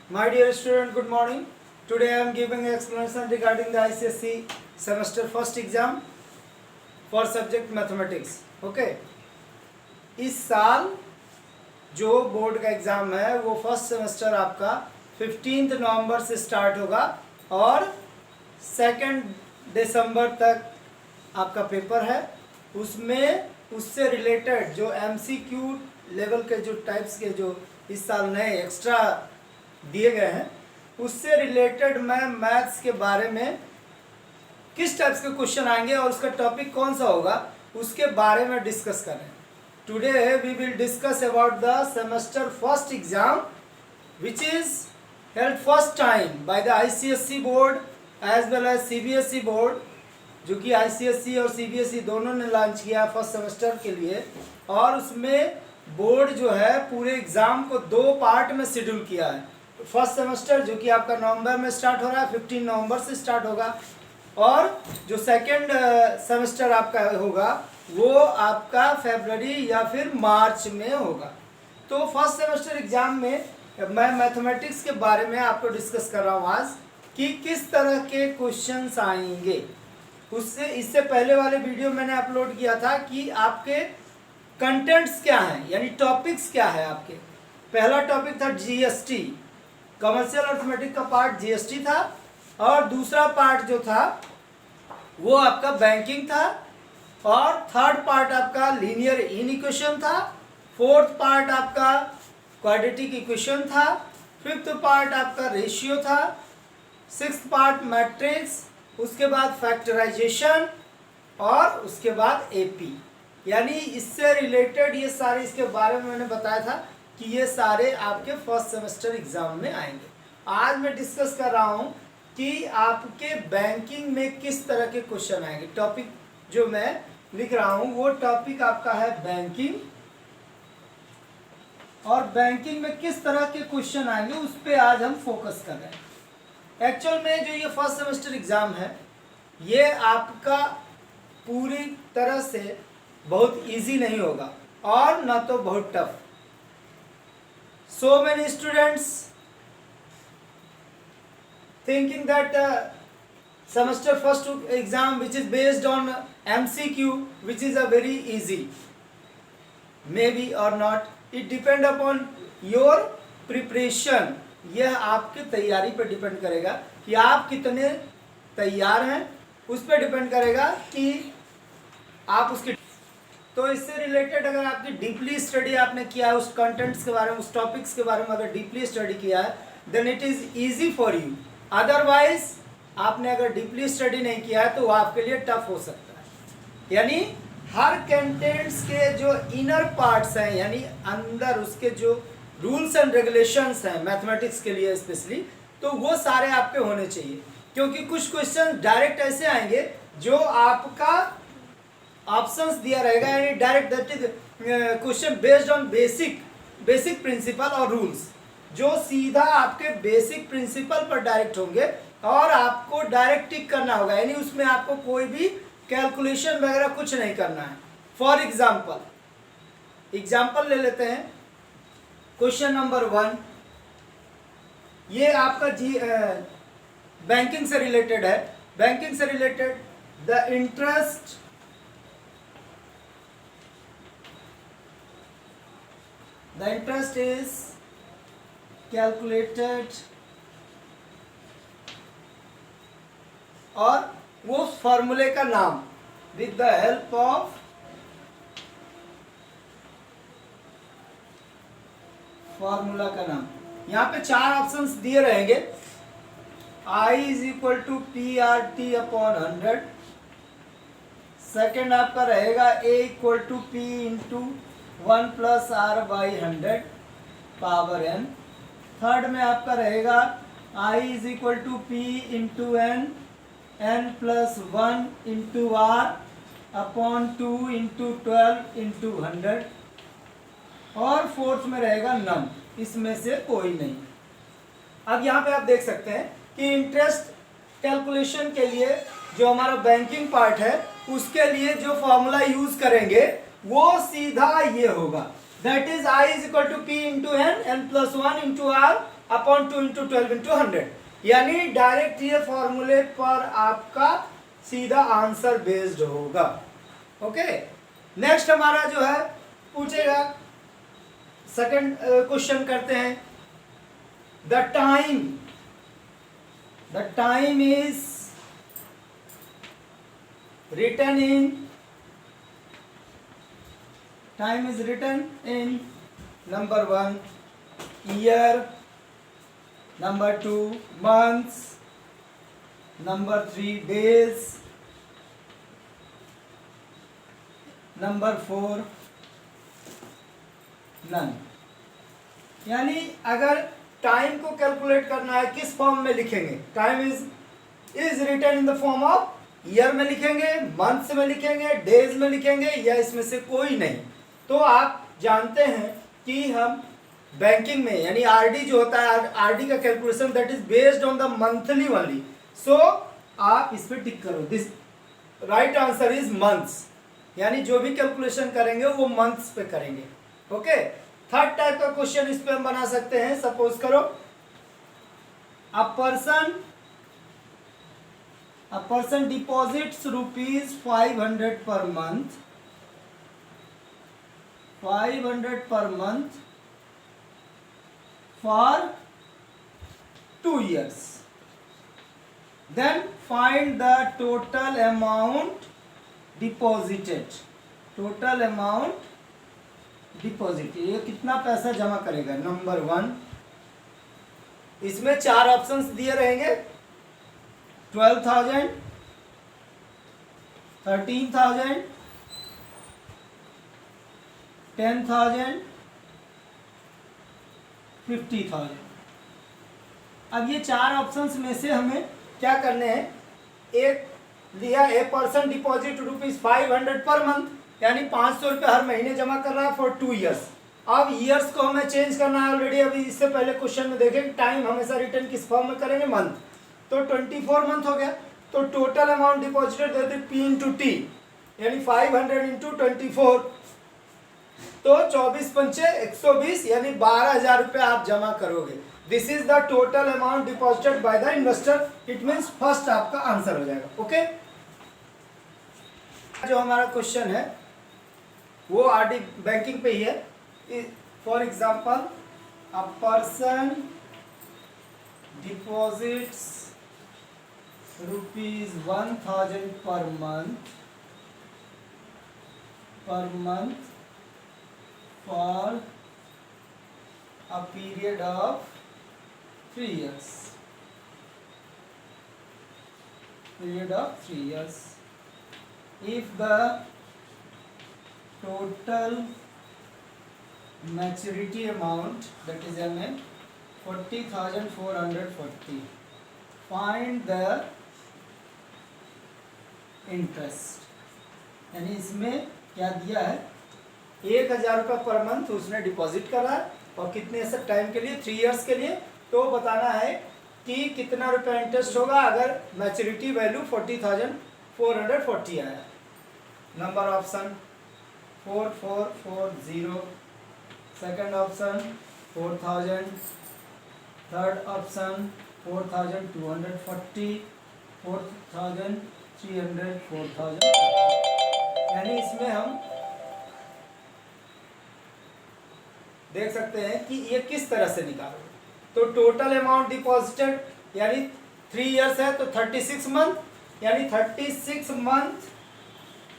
My dear student, good morning. Today I am giving an explanation regarding the ICSE semester first exam for subject mathematics. Okay. इस साल जो board का exam है वो first semester आपका 15 नवंबर से start होगा और 2 दिसंबर तक आपका पेपर है। उसमें उससे रिलेटेड जो MCQ लेवल के जो टाइप्स के जो इस साल नए एक्स्ट्रा दिए गए हैं उससे रिलेटेड मैं मैथ्स के बारे में किस टाइप्स के क्वेश्चन आएंगे और उसका टॉपिक कौन सा होगा उसके बारे में डिस्कस कर रहे हैं। Today we will discuss about the semester first exam which is held first time by the ICSE board as well as CBSE board, जो कि ICSE और CBSE दोनों ने लॉन्च किया फर्स्ट सेमेस्टर के लिए। और उसमें बोर्ड जो है पूरे एग्ज़ाम को 2 पार्ट में शेड्यूल किया है। फर्स्ट सेमेस्टर जो कि आपका नवंबर में स्टार्ट हो रहा है, 15 नवंबर से स्टार्ट होगा, और जो सेकेंड सेमेस्टर आपका होगा वो आपका फरवरी या फिर मार्च में होगा। तो फर्स्ट सेमेस्टर एग्ज़ाम में मैं मैथमेटिक्स के बारे में आपको डिस्कस कर रहा हूँ आज कि किस तरह के क्वेश्चंस आएंगे। इससे पहले वाले वीडियो मैंने अपलोड किया था कि आपके कंटेंट्स क्या हैं, यानी टॉपिक्स क्या है आपके। पहला टॉपिक था GST, कमर्शियल अर्थमेटिक का पार्ट GST था, और दूसरा पार्ट जो था वो आपका बैंकिंग था, और थर्ड पार्ट आपका लीनियर इनइक्वेशन था, फोर्थ पार्ट आपका क्वाड्रेटिक इक्वेशन था, फिफ्थ पार्ट आपका रेशियो था, सिक्स्थ पार्ट मैट्रिक्स, उसके बाद फैक्टराइजेशन और उसके बाद AP। यानी इससे रिलेटेड ये सारे इसके बारे में मैंने बताया था कि ये सारे आपके फर्स्ट सेमेस्टर एग्जाम में आएंगे। आज मैं डिस्कस कर रहा हूँ कि आपके बैंकिंग में किस तरह के क्वेश्चन आएंगे। टॉपिक जो मैं लिख रहा हूँ वो टॉपिक आपका है बैंकिंग, और बैंकिंग में किस तरह के क्वेश्चन आएंगे उस पर आज हम फोकस कर रहे हैं। एक्चुअल में जो ये फर्स्ट सेमेस्टर एग्जाम है ये आपका पूरी तरह से बहुत इजी नहीं होगा और ना तो बहुत tough. So many students thinking that semester first exam which is based on MCQ which is a very easy, maybe or not, it depend upon your preparation। यह आपकी तैयारी पर डिपेंड करेगा कि आप कितने तैयार हैं, उस पर डिपेंड करेगा कि आप उसकी। तो इससे रिलेटेड अगर आपकी डीपली स्टडी आपने किया है उस कंटेंट्स के बारे में, उस टॉपिक्स के बारे में अगर डीपली स्टडी किया है then it is easy for you. Otherwise आपने अगर डीपली स्टडी नहीं किया है तो वो आपके लिए टफ हो सकता है। यानी हर कंटेंट्स के जो इनर पार्ट्स हैं, यानी अंदर उसके जो रूल्स एंड रेगुलेशंस हैं मैथमेटिक्स के लिए स्पेशली, तो वो सारे आपके होने चाहिए। क्योंकि कुछ क्वेश्चन डायरेक्ट ऐसे आएंगे जो आपका ऑप्शंस दिया रहेगा, यानी direct that is question based on basic principle और रूल्स, जो सीधा आपके बेसिक प्रिंसिपल पर डायरेक्ट होंगे और आपको डायरेक्ट टिक करना होगा, यानी उसमें आपको कोई भी कैलकुलेशन वगैरह कुछ नहीं करना है। फॉर एग्जाम्पल ले लेते हैं। क्वेश्चन नंबर 1 ये आपका बैंकिंग से रिलेटेड है। बैंकिंग से related the interest is calculated, और वो फॉर्मूले का नाम with the help of formula का नाम। यहाँ पे 4 ऑप्शंस दिए रहेंगे। I is equal to PRT upon 100। Second आपका रहेगा A equal to P into 1 plus R by 100 power n। Third में आपका रहेगा I is equal to P into n plus 1 into R upon 2 into 12 into 100। और fourth में रहेगा नम, इसमें से कोई नहीं। अब यहाँ पे आप देख सकते हैं कि इंटरेस्ट कैलकुलेशन के लिए जो हमारा बैंकिंग पार्ट है उसके लिए जो फॉर्मूला यूज करेंगे वो सीधा ये होगा, that is I is equal to P into n plus 1 into R upon 2 into 12 into 100, यानी डायरेक्ट ये फॉर्मूले पर आपका सीधा आंसर बेस्ड होगा। ओके, नेक्स्ट हमारा जो है पूछेगा, सेकंड क्वेश्चन करते हैं। The time is written in number 1 year, number 2 months, number 3 days, number 4 none। यानी अगर टाइम को कैलकुलेट करना है किस फॉर्म में लिखेंगे, time is written in the form of year में लिखेंगे, मंथ्स में लिखेंगे, डेज में लिखेंगे, या इसमें से कोई नहीं। तो आप जानते हैं कि हम बैंकिंग में यानी आरडी जो होता है, आरडी का calculation that is based on the monthly only. So आप इस पे टिक करो, this right answer is months, यानी जो भी कैलकुलेशन करेंगे वो मंथ्स पे करेंगे। ओके, थर्ड टाइप का क्वेश्चन इस पे हम बना सकते हैं। सपोज करो अ person deposits rupees 500 per month, 500 पर month for 2 years, then find the total amount deposited, total amount deposit, ये कितना पैसा जमा करेगा। नंबर 1, इसमें 4 ऑप्शंस दिए रहेंगे, 12,000, 13,000, 10,000, 50,000। अब ये 4 ऑप्शंस में से हमें क्या करने हैं, एक दिया a person deposit rupees 500 per month, यानी 500 रुपये हर महीने जमा कर रहा है फॉर 2 years। अब ईयर्स को हमें चेंज करना है ऑलरेडी, अभी इससे पहले क्वेश्चन में देखें टाइम हमेशा रिटर्न किस फॉर्म में करेंगे, मंथ। तो 24 मंथ हो गया, तो टोटल अमाउंट डिपॉजिटेड देते पी इंटू टी, यानी 500 इंटू 24, तो 24 पंचे 120, यानी 12,000 रुपये आप जमा करोगे। This is the total amount deposited by the investor, it means first आपका आंसर हो जाएगा। ओके, जो हमारा क्वेश्चन है वो आरडी बैंकिंग पे ही है। For example a person deposits rupees 1,000 पर month for a period of 3 years, if the total maturity amount, that is MA, 40,440, find the interest, यानी इसमें क्या दिया है, 1,000 रुपये पर मंथ उसने डिपॉजिट करा है, और कितने से टाइम के लिए, 3 years के लिए। तो बताना है कि कितना रुपया इंटरेस्ट होगा अगर मैच्योरिटी वैल्यू 40,440 आया। Number option 4440, second option 4,000, third option 4,240, 4,300, 4,000। यानी इसमें हम देख सकते हैं कि ये किस तरह से निकालोगे। तो टोटल अमाउंट डिपॉजिटेड यानी 3 years है, तो 36 मंथ, यानी 36 मंथ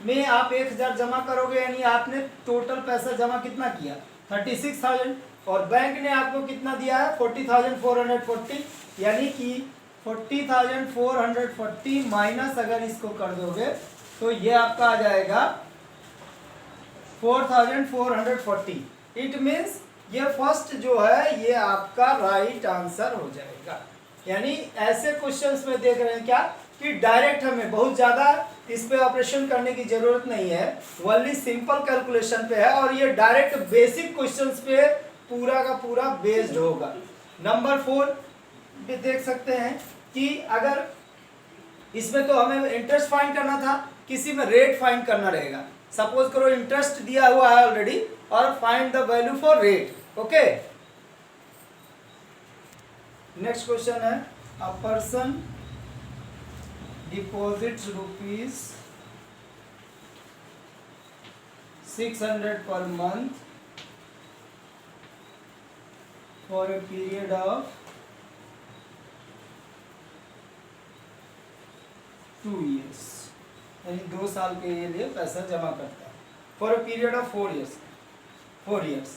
में आप 1,000 जमा करोगे, यानी आपने टोटल पैसा जमा कितना किया, 36,000, और बैंक ने आपको कितना दिया है, 40,440, यानी कि 40,440 माइनस अगर इसको कर दोगे तो ये आपका आ जाएगा 4,440। इट मीन्स ये फर्स्ट जो है ये आपका राइट आंसर हो जाएगा। यानी ऐसे क्वेश्चंस में देख रहे हैं क्या कि डायरेक्ट हमें बहुत ज़्यादा इस पे ऑपरेशन करने की ज़रूरत नहीं है, ओनली सिंपल कैलकुलेशन पे है, और ये डायरेक्ट बेसिक क्वेश्चंस पे पूरा का पूरा बेस्ड होगा। नंबर 4 भी देख सकते हैं कि अगर इसमें तो हमें इंटरेस्ट फाइंड करना था, किसी में रेट फाइंड करना रहेगा। सपोज करो इंटरेस्ट दिया हुआ है ऑलरेडी और find the value for rate. Okay, next question है, a person deposits rupees 600 per month for a period of 2 years, यानी 2 साल के लिए पैसा जमा करता है for a period of 4 years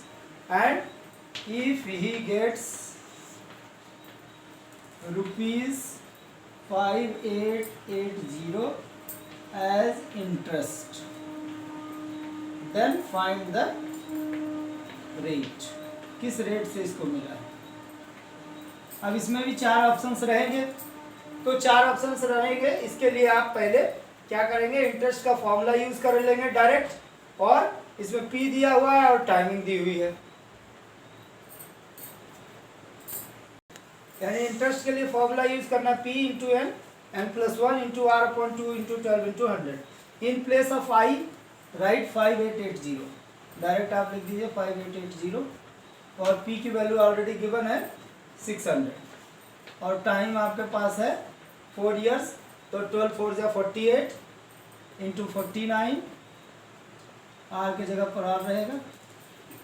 and if he gets rupees 5880 as interest, then find the rate, किस रेट से इसको मिला है। अब इसमें भी 4 ऑप्शंस रहेंगे, तो 4 ऑप्शंस रहेंगे। इसके लिए आप पहले क्या करेंगे, इंटरेस्ट का फॉर्मूला यूज कर लेंगे डायरेक्ट, और इसमें पी दिया हुआ है और टाइमिंग दी हुई है। यानी इंटरेस्ट के लिए फॉर्मूला यूज करना P into n, n+1 into R upon 2 into 12 into 100। In place of I right 5880, direct आप लिख दीजिए 5880, और P की वैल्यू ऑलरेडी गिवन है 600, और टाइम आपके पास है 4 years, तो 12 4 जा 48 इंटू 49, R की जगह पर R रहेगा,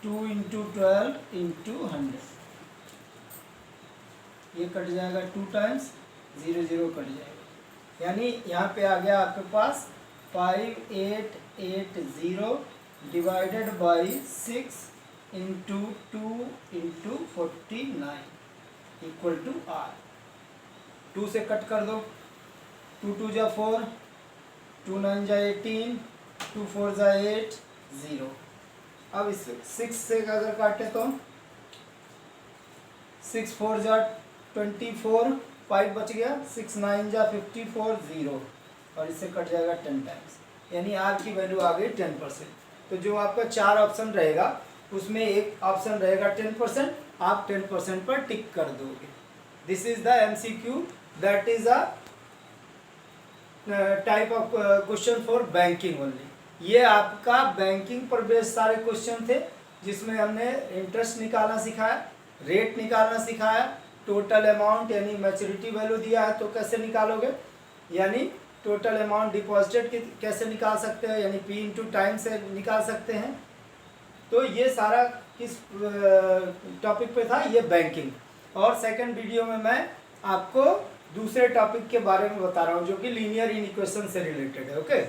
2 इंटू 12 इंटू 100, ये कट जाएगा 2 टाइम्स, 0 0 कट जाएगा, यानी यहाँ पे आ गया आपके पास 5880 divided by 6 into 2 into 49 equal to R। 2 से कट कर दो, 2 2 जा 4, 2 9 जा 18, 2 4 जा 8, 0। अब इस 6 से अगर काटे तो 6 4 जा 24, 5 बच गया, 6 9 जा 54, 0, और इससे कट जाएगा 10 टाइम्स, यानी R की वैल्यू आ गई 10%। तो जो आपका 4 ऑप्शन रहेगा उसमें एक ऑप्शन रहेगा 10%, आप 10% पर टिक कर दोगे। This is the MCQ, that is a type of question for banking only. ये आपका बैंकिंग पर बेस्ड सारे क्वेश्चन थे, जिसमें हमने इंटरेस्ट निकालना सिखाया, रेट निकालना सिखाया, टोटल अमाउंट यानी मैच्योरिटी वैल्यू दिया है तो कैसे निकालोगे, यानी टोटल अमाउंट डिपॉजिटेड कैसे निकाल सकते हैं, यानी P इंटू टाइम से निकाल सकते हैं। तो ये सारा किस टॉपिक पे था, ये बैंकिंग। और सेकंड वीडियो में मैं आपको दूसरे टॉपिक के बारे में बता रहा हूँ जो कि लीनियर इनइक्वेशन से रिलेटेड है। ओके।